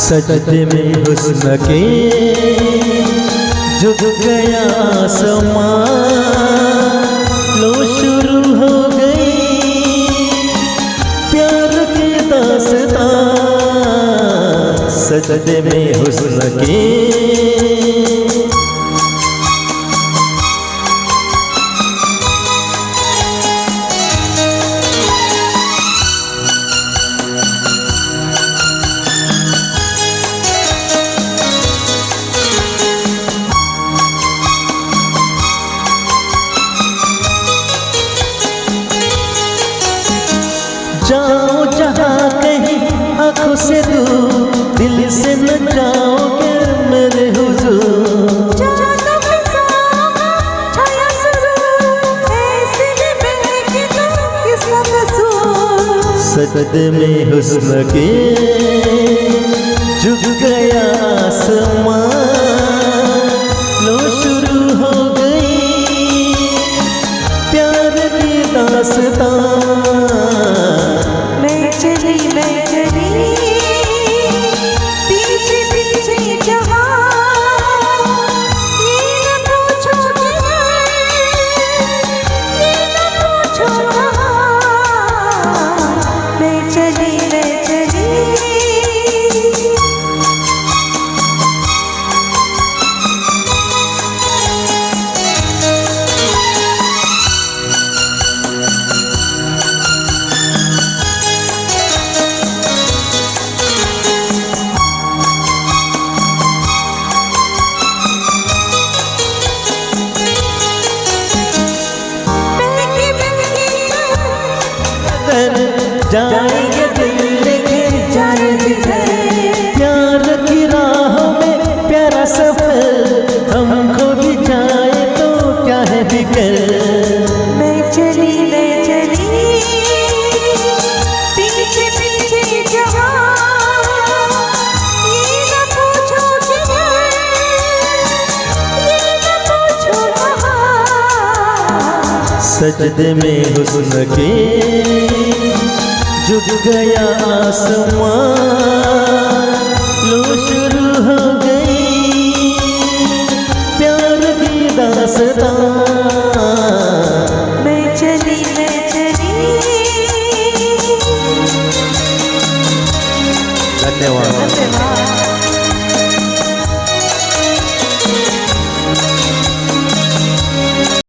सजदे में हुस्न के झुक गया आसमां, लो शुरू हो गई प्यार की दास्तां। सजदे में हुस्न के जाओ जहाँ कहीं आँखों से दूर, दिल से न जाओगे मेरे हुजूर। सजदे में हुस्न के झुक गया आसमां, लो शुरू हो गई प्यार की दास्तां। मैं चली पीछे पीछे जहाँ, ये न पूछो किधर, ये न पूछो कहाँ। मैं चली जाएंगे दिल लेके जाए जिधर, प्यार की राहों में प्यारा सफर, हमको भी जाए तो क्या है फिक्र। मैं चली पीछे पीछे जहाँ, ये न पूछो किधर, ये न पूछो कहाँ। सजदे में हुस्न के झुक गया आसमां, लो शुरू हो गई प्यार की दास्तां। मैं चली धन्यवाद।